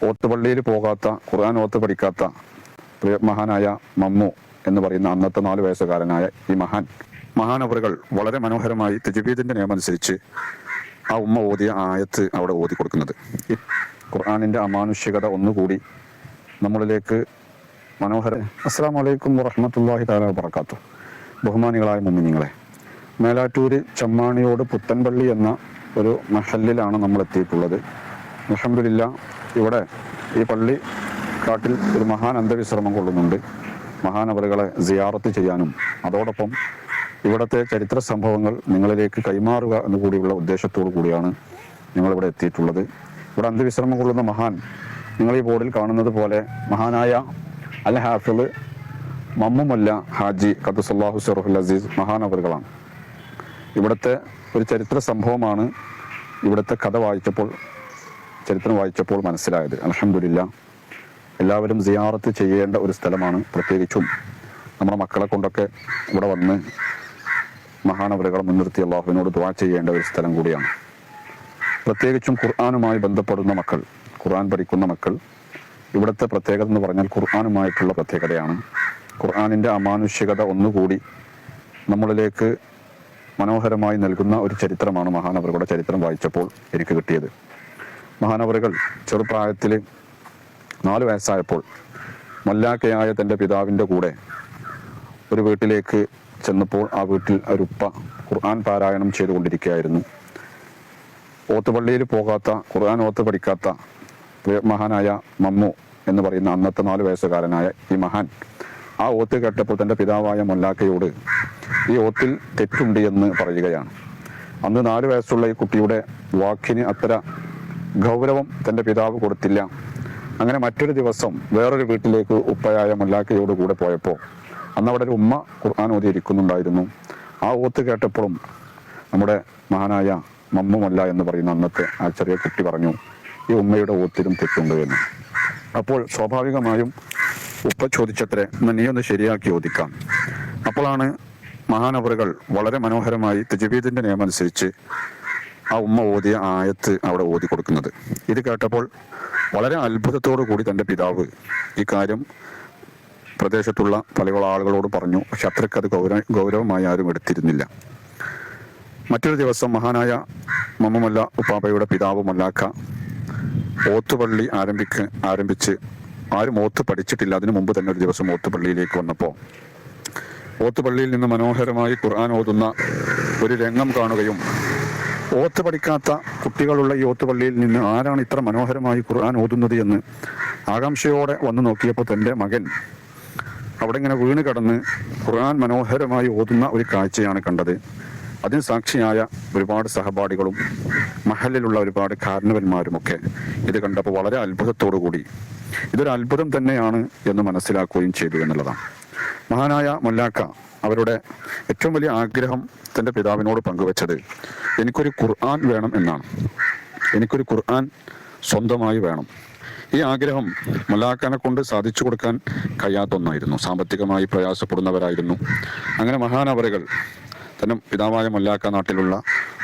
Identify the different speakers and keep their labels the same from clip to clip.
Speaker 1: ഓത്തുപള്ളിയിൽ പോകാത്ത, ഖുർആൻ ഓത്ത് പഠിക്കാത്ത മഹാനായ മമ്മു എന്ന് പറയുന്ന അന്നത്തെ 4 വയസ്സുകാരനായ ഈ മഹാനവറുകൾ വളരെ മനോഹരമായി തജ്വീദിന്റെ നിയമമനുസരിച്ച് ആ ഉമ്മ ഓതിയ ആയത്ത് അവിടെ ഓതി കൊടുക്കുന്നത്. ഈ ഖുർആനിന്റെ അമാനുഷികത ഒന്നുകൂടി നമ്മളിലേക്ക് അസ്സലാമു അലൈക്കും വറഹ്മത്തുള്ളാഹി തആല വബറകാതുഹു. ബഹുമാനികളായ മുഅ്മിനീങ്ങളെ, മേലാറ്റൂര് ചമ്മാണിയോട് പുത്തൻപള്ളി എന്ന ഒരു മഹല്ലിലാണ് നമ്മൾ എത്തിയിട്ടുള്ളത്. അൽഹംദുലില്ലാ, ഇവിടെ ഈ പള്ളി കാട്ടിൽ ഒരു മഹാൻ അന്ത്യവിശ്രമം കൊള്ളുന്നുണ്ട്. മഹാനവറുകളെ സിയാറത്ത് ചെയ്യാനും അതോടൊപ്പം ഇവിടുത്തെ ചരിത്ര സംഭവങ്ങൾ നിങ്ങളിലേക്ക് കൈമാറുക എന്ന് കൂടിയുള്ള ഉദ്ദേശത്തോടു കൂടിയാണ് ഞങ്ങളിവിടെ എത്തിയിട്ടുള്ളത്. ഇവിടെ അന്ത്യവിശ്രമം കൊള്ളുന്ന മഹാൻ നിങ്ങൾ ഈ ബോർഡിൽ കാണുന്നത് പോലെ മഹാനായ അൽ ഹാഫിള് മമ്മുമല്ല ഹാജി ഖദ്ദസല്ലാഹു സിറഹുൽ അസീസ് മഹാനവറുകളാണ്. ഇവിടുത്തെ ഒരു ചരിത്ര സംഭവമാണ് ഇവിടുത്തെ ചരിത്രം വായിച്ചപ്പോൾ മനസ്സിലായത്. അൽഹംദുലില്ലാ, എല്ലാവരും സിയാറത്ത് ചെയ്യേണ്ട ഒരു സ്ഥലമാണ്. പ്രത്യേകിച്ചും നമ്മുടെ മക്കളെ കൊണ്ടൊക്കെ ഇവിടെ വന്ന് മഹാനവറുകളെ മുൻനിർത്തി അള്ളാഹുവിനോട് ദുആ ചെയ്യേണ്ട ഒരു സ്ഥലം കൂടിയാണ്. പ്രത്യേകിച്ചും ഖുർആനുമായി ബന്ധപ്പെടുന്ന മക്കൾ, ഖുർആൻ പഠിക്കുന്ന മക്കൾ, ഇവിടുത്തെ പ്രത്യേകത എന്ന് പറഞ്ഞാൽ ഖുർആനുമായിട്ടുള്ള പ്രത്യേകതയാണ്. ഖുർആനിൻ്റെ അമാനുഷികത ഒന്നുകൂടി നമ്മളിലേക്ക് മനോഹരമായി നൽകുന്ന ഒരു ചരിത്രമാണ് മഹാനവറുകളുടെ ചരിത്രം വായിച്ചപ്പോൾ എനിക്ക് കിട്ടിയത്. മഹാനവറുകൾ ചെറുപ്രായത്തിൽ 4 വയസ്സായപ്പോൾ മൊല്ലാക്കയായ തൻ്റെ പിതാവിൻ്റെ കൂടെ ഒരു വീട്ടിലേക്ക് ചെന്നപ്പോൾ ആ വീട്ടിൽ ഒരു ഉപ്പ ഖുർആൻ പാരായണം ചെയ്തുകൊണ്ടിരിക്കുകയായിരുന്നു. ഓത്തുപള്ളിയിൽ പോകാത്ത, ഖുർആൻ ഓത്ത് പഠിക്കാത്ത മഹാനായ മമ്മു എന്ന് പറയുന്ന അന്നത്തെ 4 വയസ്സുകാരനായ ഈ മഹാൻ ആ ഓത്ത് കേട്ടപ്പോൾ തൻ്റെ പിതാവായ മൊല്ലാക്കയോട് ഈ ഓത്തിൽ തെറ്റുണ്ട് എന്ന് പറയുകയാണ്. അന്ന് 4 വയസ്സുള്ള ഈ കുട്ടിയുടെ വാക്കിന് അത്ര ഗൗരവം തൻ്റെ പിതാവ് കൊടുത്തില്ല. അങ്ങനെ മറ്റൊരു ദിവസം വേറൊരു വീട്ടിലേക്ക് ഉപ്പയായ മൊല്ലാക്കയോട് കൂടെ പോയപ്പോൾ അന്ന് അവിടെ ഒരു ഉമ്മ ഖുർആൻ ഓതി ഇരിക്കുന്നുണ്ടായിരുന്നു. ആ ഓത്ത് കേട്ടപ്പോഴും നമ്മുടെ മഹാനായ മമ്മുമല്ല എന്ന് പറയുന്ന അന്നത്തെ ആ ചെറിയ കുട്ടി പറഞ്ഞു, ഈ ഉമ്മയുടെ ഓത്തിലും തെറ്റുണ്ട് എന്ന്. അപ്പോൾ സ്വാഭാവികമായും ഉപ്പ ചോദിച്ചത്രേ, നീ ഒന്ന് ശരിയാക്കി ഓദിക്കാം. അപ്പോഴാണ് മഹാനവറുകൾ വളരെ മനോഹരമായി തജ്വീദിന്റെ നിയമമനുസരിച്ച് ആ ഉമ്മ ഓതിയ ആയത്ത് അവിടെ ഓതി കൊടുക്കുന്നത്. ഇത് കേട്ടപ്പോൾ വളരെ അത്ഭുതത്തോടു കൂടി തൻ്റെ പിതാവ് ഈ കാര്യം പ്രദേശത്തുള്ള പല ആളുകളോട് പറഞ്ഞു. പക്ഷെ അത്രയ്ക്കത് ഗൗരവമായി ആരും എടുത്തിരുന്നില്ല. മറ്റൊരു ദിവസം മഹാനായ മമ്മുമല്ല ഉപ്പാപ്പയുടെ പിതാവ് മൊല്ലാക്ക ഓത്തുപള്ളി ആരംഭിച്ച് ആരും ഓത്ത് പഠിച്ചിട്ടില്ല. അതിനു മുമ്പ് തന്നെ ഒരു ദിവസം ഓത്തുപള്ളിയിലേക്ക് വന്നപ്പോൾ ഓത്തുപള്ളിയിൽ നിന്ന് മനോഹരമായി ഖുർആൻ ഓതുന്ന ഒരു രംഗം കാണുകയും ഓത്ത് പഠിക്കാത്ത കുട്ടികളുള്ള ഈ ഓത്തുപള്ളിയിൽ നിന്ന് ആരാണ് ഇത്ര മനോഹരമായി ഖുർആൻ ഓതുന്നത് എന്ന് ആകാംക്ഷയോടെ വന്നു നോക്കിയപ്പോൾ തൻ്റെ മകൻ അവിടെ ഇങ്ങനെ വീണ് കിടന്ന് ഖുർആൻ മനോഹരമായി ഓതുന്ന ഒരു കാഴ്ചയാണ് കണ്ടത്. അതിന് സാക്ഷിയായ ഒരുപാട് സഹപാഠികളും മഹലിലുള്ള ഒരുപാട് കാരണവന്മാരുമൊക്കെ ഇത് കണ്ടപ്പോൾ വളരെ അത്ഭുതത്തോടു കൂടി ഇതൊരു അത്ഭുതം തന്നെയാണ് എന്ന് മനസ്സിലാക്കുകയും ചെയ്തു എന്നുള്ളതാണ്. മഹാനായ മൊല്ലാക്ക അവരുടെ ഏറ്റവും വലിയ ആഗ്രഹം തൻ്റെ പിതാവിനോട് പങ്കുവച്ചത് എനിക്കൊരു ഖുർആൻ വേണം എന്നാണ്. എനിക്കൊരു ഖുർആൻ സ്വന്തമായി വേണം. ഈ ആഗ്രഹം മൊല്ലാക്കനെ കൊണ്ട് സാധിച്ചു കൊടുക്കാൻ കഴിയാത്ത ഒന്നായിരുന്നു. സാമ്പത്തികമായി പ്രയാസപ്പെടുന്നവരായിരുന്നു. അങ്ങനെ മഹാനവറുകൾ തന്റെ പിതാവായ മൊല്ലാക്ക നാട്ടിലുള്ള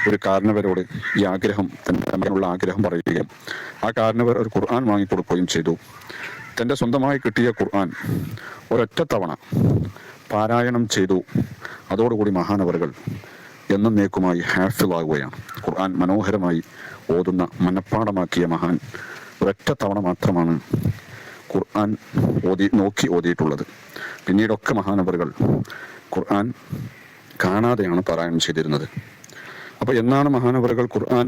Speaker 1: ഒരു കാരണവരോട് ഈ ആഗ്രഹം, തൻ്റെ ആഗ്രഹം പറയുകയും ആ കാരണവർ ഒരു ഖുർആൻ വാങ്ങിക്കൊടുക്കുകയും ചെയ്തു. തൻ്റെ സ്വന്തമായി കിട്ടിയ ഖുർആൻ ഒരൊറ്റ തവണ പാരായണം ചെയ്തു. അതോടുകൂടി മഹാനവറുകൾ എന്നേക്കുമായി ഹാഫിളാകുകയാണ്. ഖുർആൻ മനോഹരമായി ഓതുന്ന, മനഃപ്പാടമാക്കിയ മഹാൻ ഒരൊറ്റ തവണ മാത്രമാണ് ഖുർആൻ ഓതിയിട്ടുള്ളത്. പിന്നീടൊക്കെ മഹാനവറുകൾ ഖുർആൻ കാണാതെയാണ് പാരായണം ചെയ്തിരുന്നത്. അപ്പോൾ എന്നാണ് മഹാനവറുകൾ ഖുർആൻ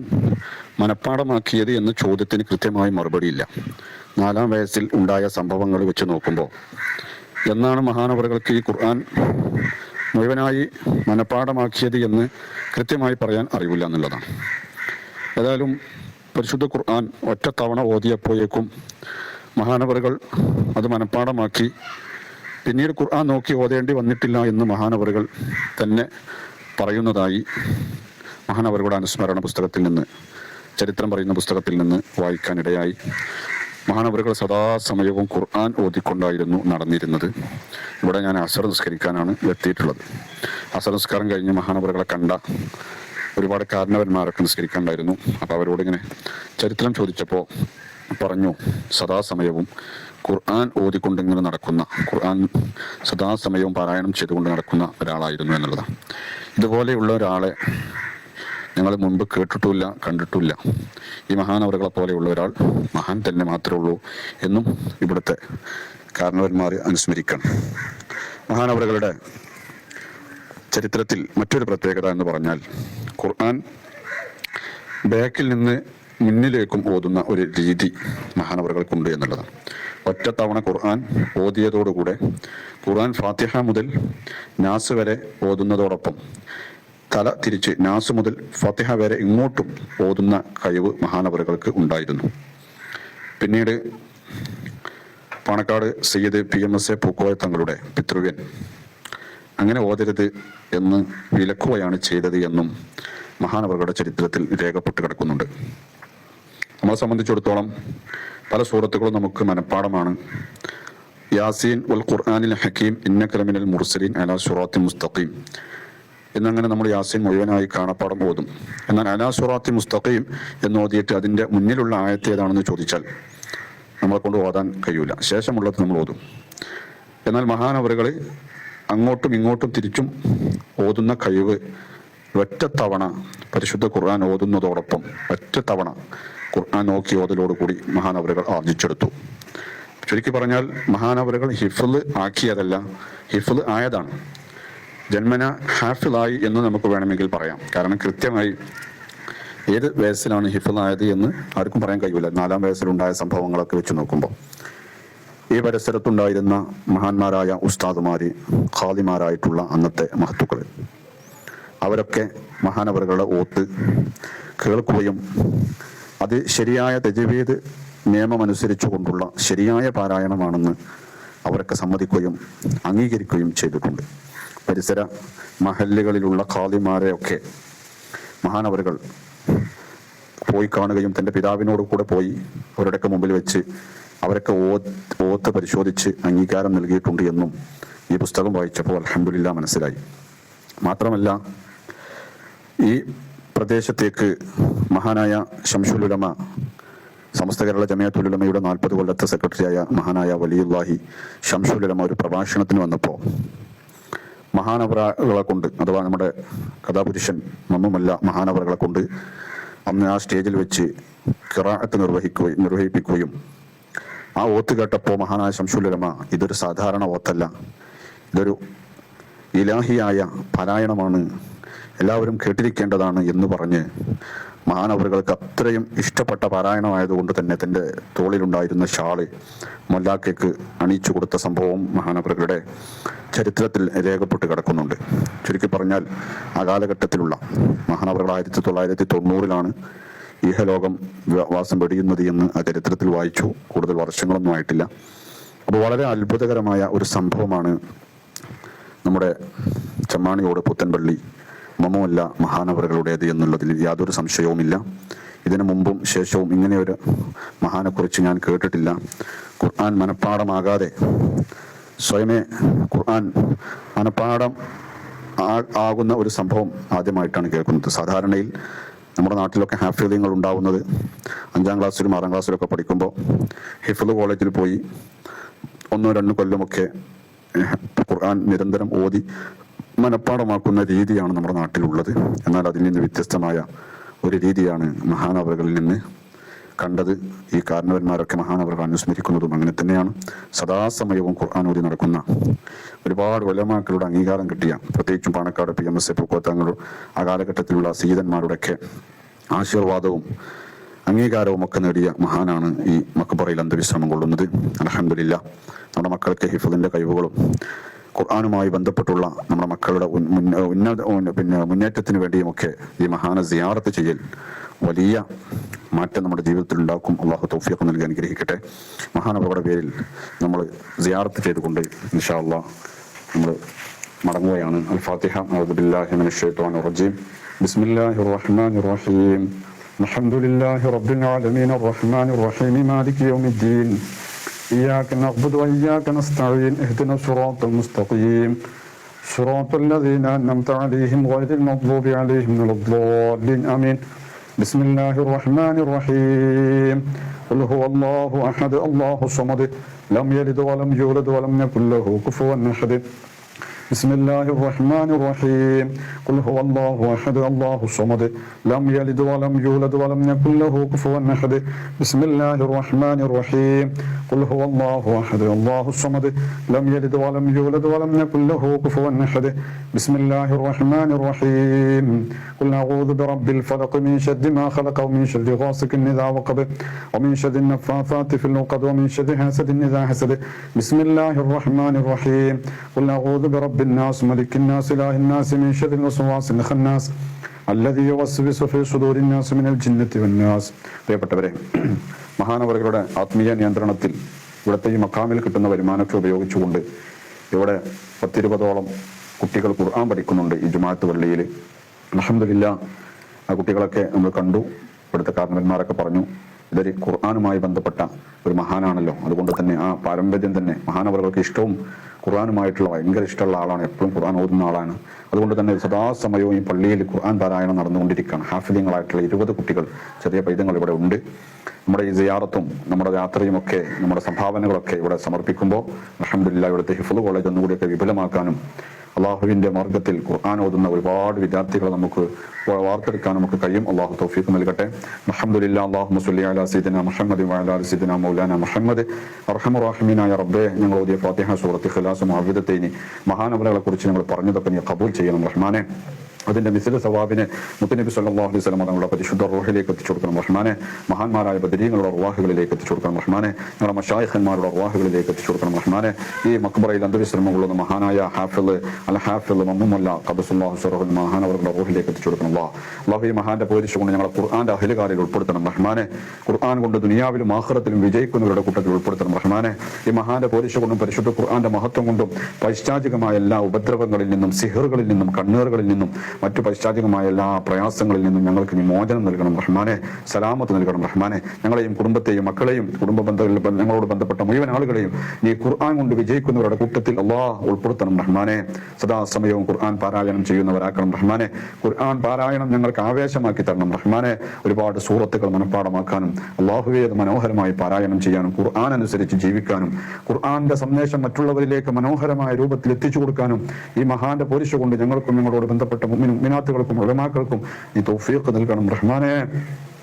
Speaker 1: മനഃപ്പാടമാക്കിയത് എന്ന ചോദ്യത്തിന് കൃത്യമായി മറുപടിയില്ല. 4-ാം വയസ്സിൽ ഉണ്ടായ സംഭവങ്ങൾ വെച്ച് നോക്കുമ്പോൾ എന്നാണ് മഹാനവറുകൾക്ക് ഈ ഖുർആൻ മുഴുവനായി മനഃപ്പാടമാക്കിയത് എന്ന് കൃത്യമായി പറയാൻ അറിയില്ല എന്നുള്ളതാണ്. ഏതായാലും പരിശുദ്ധ ഖുർആൻ ഒറ്റ തവണ ഓതിയപ്പോഴേക്കും മഹാനവറുകൾ അത് മനഃപ്പാടമാക്കി. പിന്നീട് ഖുർആൻ നോക്കി ഓതേണ്ടി വന്നിട്ടില്ല എന്ന് മഹാനവറുകൾ തന്നെ പറയുന്നതായി മഹാനവറുകളുടെ അനുസ്മരണ പുസ്തകത്തിൽ നിന്ന്, ചരിത്രം പറയുന്ന പുസ്തകത്തിൽ നിന്ന് വായിക്കാനിടയായി. മഹാനവറുകൾ സദാസമയവും ഖുർആൻ ഓതിക്കൊണ്ടായിരുന്നു നടന്നിരുന്നത്. ഇവിടെ ഞാൻ അസർ നിസ്കരിക്കാനാണ് എത്തിയിട്ടുള്ളത്. അസർ നിസ്കാരം കഴിഞ്ഞ് മഹാനവറുകളെ കണ്ട ഒരുപാട് കാരണവന്മാരൊക്കെ നിസ്കരിക്കാനുണ്ടായിരുന്നു. അപ്പോൾ അവരോടിങ്ങനെ ചരിത്രം ചോദിച്ചപ്പോൾ പറഞ്ഞു സദാസമയവും ഖുർആൻ ഓതിക്കൊണ്ടിങ്ങനെ നടക്കുന്ന, ഖുർആൻ സദാസമയവും പാരായണം ചെയ്തുകൊണ്ട് നടക്കുന്ന ഒരാളായിരുന്നു എന്നുള്ളതാണ്. ഇതുപോലെയുള്ള ഒരാളെ ഞങ്ങൾ മുൻപ് കേട്ടിട്ടുമില്ല, കണ്ടിട്ടുമില്ല. ഈ മഹാനവറുകളെ പോലെയുള്ള ഒരാൾ മഹാൻ തന്നെ മാത്രമേ ഉള്ളൂ എന്നും ഇവിടുത്തെ കാരണവന്മാർ അനുസ്മരിക്കണം. മഹാനവറുകളുടെ ചരിത്രത്തിൽ മറ്റൊരു പ്രത്യേകത എന്ന് പറഞ്ഞാൽ ഖുർആൻ ബാക്കിൽ നിന്ന് മുന്നിലേക്കും ഓതുന്ന ഒരു രീതി മഹാനവറുകൾക്കുണ്ട് എന്നുള്ളതാണ്. ഒറ്റത്തവണ ഖുർആൻ ഓതിയതോടുകൂടെ ഖുർആൻ ഫാത്തിഹ മുതൽ നാസ് വരെ ഓതുന്നതോടൊപ്പം തല തിരിച്ച് നാസ് മുതൽ ഫാത്തിഹ വരെ ഇങ്ങോട്ടും ഓതുന്ന കഴിവ് മഹാനവറുകൾക്ക് ഉണ്ടായിരുന്നു. പിന്നീട് പാണക്കാട് സയ്യിദ് PMS പൂക്കോയ തങ്ങളുടെ പിതൃവ്യൻ അങ്ങനെ ഓതരുത് എന്ന് വിലക്കുകയാണ് ചെയ്തത് എന്നും മഹാനവറുകളുടെ ചരിത്രത്തിൽ രേഖപ്പെട്ട് കിടക്കുന്നുണ്ട്. നമ്മളെ സംബന്ധിച്ചിടത്തോളം പല സൂറത്തുകളും നമുക്ക് മനഃപ്പാടമാണ്. യാസീൻ വൽ ഖുർആനിൽ ഹക്കീം ഇന്നക ലമിനൽ മുർസലീൻ അലാ സിറാത്തിൻ മുസ്തഖീം എന്നങ്ങനെ നമ്മൾ യാസീൻ മുഴുവനായി കാണപ്പാടം ഓതും. എന്നാൽ അലാ സിറാത്തിൻ മുസ്തഖീം എന്ന് ഓതിയിട്ട് അതിൻ്റെ മുന്നിലുള്ള ആയത്ത് ഏതാണെന്ന് ചോദിച്ചാൽ നമ്മളെ കൊണ്ട് ഓതാൻ കഴിയൂല. ശേഷമുള്ളത് നമ്മൾ ഓതും. എന്നാൽ മഹാനവറുകൾ അങ്ങോട്ടും ഇങ്ങോട്ടും തിരിച്ചും ഓതുന്ന കഴിവ് ഒറ്റത്തവണ പരിശുദ്ധ ഖുർആൻ ഓതുന്നതോടൊപ്പം ഒറ്റത്തവണ ഖുർആൻ നോക്കി ഓതലോടുകൂടി മഹാനവറുകൾ ആർജിച്ചെടുത്തു. ചുരുക്കി പറഞ്ഞാൽ മഹാനവറുകൾ ഹിഫ്ള് ആക്കിയതല്ല, ഹിഫ്ള് ആയതാണ്. ജന്മന ഹാഫിളായി എന്ന് നമുക്ക് വേണമെങ്കിൽ പറയാം. കാരണം കൃത്യമായി ഏത് വയസ്സിലാണ് ഹിഫ്ളായത് എന്ന് ആർക്കും പറയാൻ കഴിയില്ല. 4-ാം വയസ്സിലുണ്ടായ സംഭവങ്ങളൊക്കെ വെച്ച് നോക്കുമ്പോൾ ഈ പരിസരത്തുണ്ടായിരുന്ന മഹാന്മാരായ ഉസ്താദുമാര്, ഖാദിമാരായിട്ടുള്ള അന്നത്തെ മഹത്തുക്കൾ, അവരൊക്കെ മഹാനവറുകളുടെ ഓത്ത് കേൾക്കുകയും അത് ശരിയായ തജ്വീദ് നിയമമനുസരിച്ചു കൊണ്ടുള്ള ശരിയായ പാരായണമാണെന്ന് അവരൊക്കെ സമ്മതിക്കുകയും അംഗീകരിക്കുകയും ചെയ്തിട്ടുണ്ട്. പരിസര മഹല്ലുകളിലുള്ള ഖാദിമാരെയൊക്കെ മഹാനവറുകൾ പോയി കാണുകയും തൻ്റെ പിതാവിനോട് കൂടെ പോയി അവരുടെയൊക്കെ മുമ്പിൽ വെച്ച് അവരൊക്കെ ഓത്ത് പരിശോധിച്ച് അംഗീകാരം നൽകിയിട്ടുണ്ട് എന്നും ഈ പുസ്തകം വായിച്ചപ്പോൾ അൽഹംദുലില്ലാ മനസ്സിലായി. മാത്രമല്ല ഈ പ്രദേശത്തേക്ക് മഹാനായ ശംസുൽ ഉലമ, സമസ്ത കേരള ജമിയത്തുൽ ഉലമയുടെ 40 കൊല്ലത്തെ സെക്രട്ടറിയായ മഹാനായ വലിയുല്ലാഹി ശംസുൽ ഉലമ ഒരു പ്രഭാഷണത്തിന് വന്നപ്പോൾ മഹാനവറുകളെ കൊണ്ട്, അഥവാ നമ്മുടെ കഥാപുരുഷൻ മമ്മുമല്ല മഹാനവറുകളെ കൊണ്ട് അന്ന് ആ സ്റ്റേജിൽ വെച്ച് ഖിറാഅത്ത് നിർവഹിപ്പിക്കുകയും ആ ഓത്ത് കേട്ടപ്പോൾ മഹാനായ ശംസുൽ ഉലമ ഇതൊരു സാധാരണ ഓത്തല്ല, ഇതൊരു ഇലാഹിയായ പാരായണമാണ്, എല്ലാവരും കേട്ടിരിക്കേണ്ടതാണ് എന്ന് പറഞ്ഞ് മഹാനവറുകൾക്ക് അത്രയും ഇഷ്ടപ്പെട്ട പാരായണമായതുകൊണ്ട് തന്നെ തൻ്റെ തോളിലുണ്ടായിരുന്ന ഷാള് മൊല്ലാക്കയ്ക്ക് അണിയിച്ചു കൊടുത്ത സംഭവം മഹാനവറുകളുടെ ചരിത്രത്തിൽ രേഖപ്പെട്ട് കിടക്കുന്നുണ്ട്. ചുരുക്കി പറഞ്ഞാൽ ആ കാലഘട്ടത്തിലുള്ള മഹാനവറുകൾ 1990-ലാണ് ഈഹലോകം വാസം വെടിയുന്നത് എന്ന് ആ ചരിത്രത്തിൽ വായിച്ചു. കൂടുതൽ വർഷങ്ങളൊന്നും ആയിട്ടില്ല. അപ്പോൾ വളരെ അത്ഭുതകരമായ ഒരു സംഭവമാണ് നമ്മുടെ ചെമ്മാണിയോട് പുത്തൻപള്ളി മമ്മുമല്ല മഹാനവറുകളുടേത് എന്നുള്ളതിൽ യാതൊരു സംശയവുമില്ല. ഇതിനു മുമ്പും ശേഷവും ഇങ്ങനെ ഒരു മഹാനെക്കുറിച്ച് ഞാൻ കേട്ടിട്ടില്ല. ഖുർആൻ മനഃപ്പാടമാകാതെ സ്വയമേ ഖുർആൻ മനഃപ്പാടം ആകുന്ന ഒരു സംഭവം ആദ്യമായിട്ടാണ് കേൾക്കുന്നത്. സാധാരണയിൽ നമ്മുടെ നാട്ടിലൊക്കെ ഹാഫിളുകൾ ഉണ്ടാവുന്നത് 5-ാം ക്ലാസ്സിലും 6-ാം ക്ലാസ്സിലും ഒക്കെ പഠിക്കുമ്പോൾ ഹിഫ്ള് കോളേജിൽ പോയി 1-2 കൊല്ലമൊക്കെ ഖുർആൻ നിരന്തരം ഓതി മനഃപ്പാടമാക്കുന്ന രീതിയാണ് നമ്മുടെ നാട്ടിലുള്ളത്. എന്നാൽ അതിൽ നിന്ന് വ്യത്യസ്തമായ ഒരു രീതിയാണ് മഹാനവറുകളിൽ നിന്ന് കണ്ടത്. ഈ കാരണവന്മാരൊക്കെ മഹാനവറുകൾ അനുസ്മരിക്കുന്നതും അങ്ങനെ തന്നെയാണ്. സദാസമയവും ഖുർആൻ ഓതി നടക്കുന്ന ഒരുപാട് ഉലമാക്കളുടെ അംഗീകാരം കിട്ടിയ, പ്രത്യേകിച്ചും പാണക്കാട് PMS പൂക്കോത്തങ്ങളും ആ കാലഘട്ടത്തിലുള്ള സയ്യിദന്മാരുടെയൊക്കെ ആശീർവാദവും അംഗീകാരവും ഒക്കെ നേടിയ മഹാനാണ് ഈ മക്ബറയിൽ അന്ത്യവിശ്രമം കൊള്ളുന്നത്. അൽഹംദുലില്ലാ നമ്മുടെ മക്കൾക്ക് ഹിഫ്ളിന്റെ കഴിവുകളും ഖുർആനുമായി ബന്ധപ്പെട്ടുള്ള നമ്മുടെ മക്കളുടെ മുന്നേറ്റത്തിന് വേണ്ടിയുമൊക്കെ ഈ മഹാനെ സിയാറത്ത് ചെയ്യൽ വലിയ മാറ്റം നമ്മുടെ ജീവിതത്തിൽ ഉണ്ടാക്കും. അള്ളാഹു തൗഫീഖ് നൽകി അനുഗ്രഹിക്കട്ടെ. മഹാനവറുടെ പേരിൽ നമ്മൾ സിയാറത്ത് ചെയ്തുകൊണ്ട് ഇൻഷാ അല്ലാഹ് നമ്മൾ മടങ്ങുകയാണ്. അൽ ഫാത്തിഹ. അഊദു ബില്ലാഹി മിനശ് ശൈത്വാനിർ റജീം. ബിസ്മില്ലാഹിർ റഹ്മാനിർ റഹീം. അൽഹംദുലില്ലാഹി റബ്ബിൽ ആലമീൻ അർറഹ്മാനിർ റഹീം മാലികി യൗമിദ്ദീൻ. إياك نعبد وإياك نستعين اهدنا الصراط المستقيم صراط الذين أنعمت عليهم غير المغضوب عليهم ولا الضالين آمين ബിസ്മില്ലാഹിർ റഹ്മാനിർ റഹീം ഖുൽ ഹുവല്ലാഹു അഹദ് അല്ലാഹു സ്വമദ് ലം യലിദ് വലം യൂലദ് വലം യകുൽ ലഹു കുഫുവൻ അഹദ് بسم الله الرحمن الرحيم قل هو الله أحد الله الصمد لم يلد ولم يولد ولم يكن له كفوا أحد بسم الله الرحمن الرحيم قل هو الله أحد الله الصمد لم يلد ولم يولد ولم يكن له كفوا أحد بسم الله الرحمن الرحيم قل أعوذ برب الفلق من شر ما خلق ومن شر غاسق إذا وقب ومن شر النفاثات في العقد ومن شر حاسد إذا حسد بسم الله الرحمن الرحيم قل أعوذ برب الناس ملك الناس إله الناس من شر الوسواس الخناس الذي يوسوس في صدور الناس من الجنة والناس. പ്രിയപ്പെട്ടവരെ, മഹാനവറുകളുടെ ആത്മീയ നിയന്ത്രണത്തിൽ ഇവിടുത്തെ ഈ മക്കാമിൽ കിട്ടുന്ന വരുമാനമൊക്കെ ഉപയോഗിച്ചുകൊണ്ട് ഇവിടെ 10-20ഓളം കുട്ടികൾ ഖുർആൻ പഠിക്കുന്നുണ്ട് ഈ ജുമാഅത്ത് പള്ളിയിൽ. അൽഹംദുലില്ലാഹ്, ആ കുട്ടികളൊക്കെ നമ്മൾ കണ്ടു. ഇവിടുത്തെ കാരണവന്മാരൊക്കെ പറഞ്ഞു ഇതൊരു ഖുർആനുമായി ബന്ധപ്പെട്ട ഒരു മഹാനാണല്ലോ, അതുകൊണ്ട് തന്നെ ആ പാരമ്പര്യം തന്നെ മഹാനവറുകൾക്ക് ഇഷ്ടവും ഖുർആനുമായിട്ടുള്ള ഭയങ്കര ഇഷ്ടമുള്ള ആളാണ്, എപ്പോഴും ഖുർആൻ ഓതുന്ന ആളാണ്. അതുകൊണ്ട് തന്നെ സദാസമയവും ഈ പള്ളിയിൽ ഖുർആൻ പാരായണം നടന്നുകൊണ്ടിരിക്കുകയാണ്. ഹാഫിലിങ്ങളായിട്ടുള്ള 20 കുട്ടികൾ, ചെറിയ പൈതങ്ങൾ ഇവിടെ ഉണ്ട്. നമ്മുടെ ഈ സിയാറത്തും നമ്മുടെ യാത്രയും ഒക്കെ നമ്മുടെ സംഭാവനകളൊക്കെ ഇവിടെ സമർപ്പിക്കുമ്പോൾ അൽഹംദുലില്ലാഹ് ഇവിടുത്തെ ഹിഫ്ള് കോളേജ് ഒന്നുകൂടിയൊക്കെ വിപുലമാക്കാനും അള്ളാഹുവിന്റെ മാർഗത്തിൽ ഖുർആൻ ഓതുന്ന ഒരുപാട് വിദ്യാർത്ഥികളെ നമുക്ക് വാർത്തെടുക്കാൻ നമുക്ക് കഴിയും. അള്ളാഹു തൗഫീഖ് നൽകട്ടെ. അൽഹംദുലില്ലാഹ്. അല്ലാഹുമ്മ സ്വല്ലി അലാ സയ്യിദിനാ മുഹമ്മദ് വഅലാ ആലി സയ്യിദിനാ മൗലാനാ മുഹമ്മദ്. അർഹമർ റഹീമീനായ റബ്ബേ, ഞങ്ങൾ ഓതിയ ഫാത്തിഹ, സൂറത്ത് ഇഖ്ലാസ്, മുഅവ്വിദത്തൈനി മഹാനവറുകളെ കുറിച്ച് ഞങ്ങൾ പറഞ്ഞതൊക്കെ നീ ഖബൂൽ ചെയ്യണം റഹ്മാനെ. അതിന്റെ മിസ്ല സവാബിനെ മുത്തുനബി സല്ലല്ലാഹു അലൈഹി വസല്ലം തങ്ങളുടെ പരിശുദ്ധ റൂഹിലേക്ക് എത്തിച്ചു കൊടുക്കണം റഹ്മാനെ. മഹാന്മാരായ ബദരീങ്ങളുടെ റൂഹുകളിലേക്ക് എത്തിച്ചു കൊടുക്കണം റഹ്മാനെ. ഞങ്ങളുടെ മശായിഖന്മാരുടെ റൂഹുകളിലേക്ക് എത്തിച്ചു കൊടുക്കണം റഹ്മാനെ. ഈ മക്ബറയിൽ അന്ത്യവിശ്രമം കൊള്ളുന്ന മഹാനായ ഹാഫിള് അൽ ഹാഫിള് മമ്മുല്ല ഖദ്ദസുല്ലാഹു സിറഹുൽ മഹാനവറുകളുടെ റൂഹിലേക്ക് എത്തിച്ചു കൊടുക്കണം അല്ലാഹു. ഈ മഹാന്റെ പോരിച്ചു കൊണ്ട് ഞങ്ങളെ ഖുർആന്റെ അഹ്ലുകാരിൽ ഉൾപ്പെടുത്തണം റഹ്മാനെ. ഖുർആൻ കൊണ്ട് ദുനിയാവിലും ആഖിറത്തിലും വിജയിക്കുന്നവരുടെ കൂട്ടത്തിൽ ഉൾപ്പെടുത്തണം റഹ്മാനെ. ഈ മഹാന്റെ പോരിച്ചു കൊണ്ടും പരിശുദ്ധ ഖുർആന്റെ മഹത്വം കൊണ്ടും പൈശാചികമായ എല്ലാ ഉപദ്രവങ്ങളിൽ നിന്നും, സിഹറുകളിൽ നിന്നും, കണ്ണീറുകളിൽ നിന്നും, മറ്റു പൈശാചികമായ എല്ലാ പ്രയാസങ്ങളിൽ നിന്നും ഞങ്ങൾക്ക് നീ മോചനം നൽകണം റഹ്മാനെ. സലാമത്ത് നൽകണം റഹ്മാനെ. ഞങ്ങളെയും കുടുംബത്തെയും മക്കളെയും കുടുംബ ബന്ധങ്ങളിൽ ഞങ്ങളോട് ബന്ധപ്പെട്ട മുഴുവൻ ആളുകളെയും നീ ഖുർആൻ കൊണ്ട് വിജയിക്കുന്നവരുടെ കൂട്ടത്തിൽ അല്ലാഹ് ഉൾപ്പെടുത്തണം റഹ്മാനെ. സദാസമയവും ഖുർആൻ പാരായണം ചെയ്യുന്നവരാക്കണം റഹ്മാനെ. ഖുർആൻ പാരായണം ഞങ്ങൾക്ക് ആവേശമാക്കി തരണം റഹ്മാനെ. ഒരുപാട് സൂറത്തുകൾ മനഃപ്പാടമാക്കാനും അല്ലാഹുവേ അത് മനോഹരമായി പാരായണം ചെയ്യാനും ഖുർആൻ അനുസരിച്ച് ജീവിക്കാനും ഖുർആന്റെ സന്ദേശം മറ്റുള്ളവരിലേക്ക് മനോഹരമായ രൂപത്തിൽ എത്തിച്ചു കൊടുക്കാനും ഈ മഹാന്റെ പോരിശ കൊണ്ട് ഞങ്ങൾക്കും ഞങ്ങളോട് ബന്ധപ്പെട്ട മിനാത്തുകൾക്കും ഉലമാക്കൾക്കും നീ തൗഫീഖ് നൽകണം റഹ്മാനെ.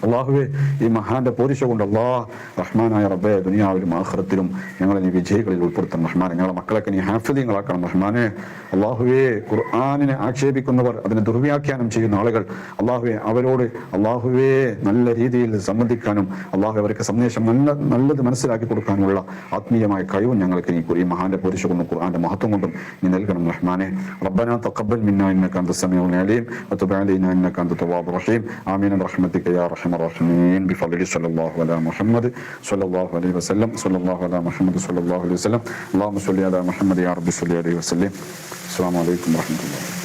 Speaker 1: അള്ളാഹുവേ, ഈ മഹാന്റെ പോരിശ കൊണ്ട് അല്ലാഹ് റഹ്മാനായ റബ്ബേ, ദുനിയാവിലും ആഖിറത്തിലും ഞങ്ങളെ നീ വിജയികളിൽ ഉൾപ്പെടുത്തണം റഹ്മാനെ. ഞങ്ങളെ മക്കളൊക്കെ നീ ഹാഫിദീങ്ങളാക്കണം റഹ്മാനെ. അള്ളാഹുവേ, ഖുർആനിനെ ആക്ഷേപിക്കുന്നവർ, അതിനെ ദുർവ്യാഖ്യാനം ചെയ്യുന്ന ആളുകൾ അള്ളാഹുവേ, അവരോട് അള്ളാഹുവേ നല്ല രീതിയിൽ സംബന്ധിക്കാനും അള്ളാഹു അവർക്ക് സന്ദേശം നല്ലത് മനസ്സിലാക്കി കൊടുക്കാനുമുള്ള ആത്മീയമായ കഴിവും ഞങ്ങൾക്ക് നീ ഈ മഹാന്റെ പോരിശ കൊണ്ടും ഖുർആന്റെ മഹത്വം കൊണ്ടും നീ നൽകണം റഹ്മാനെ. റബ്ബനാ തഖബ്ബൽ മിന്നാ ഇന്നക അൻത സമീഉൽ അലീം വതുബ് അലൈനാ ഇന്നക അൻത തവ്വാബുർ റഹീം. ആമീൻ ബിറഹ്മതിക യാ റഹീം الراحمين بفضل صلى الله على محمد صلى الله عليه وسلم صلى الله على محمد صلى الله عليه وسلم اللهم صل على محمد يا رب صل عليه وسلم. السلام عليكم ورحمة الله.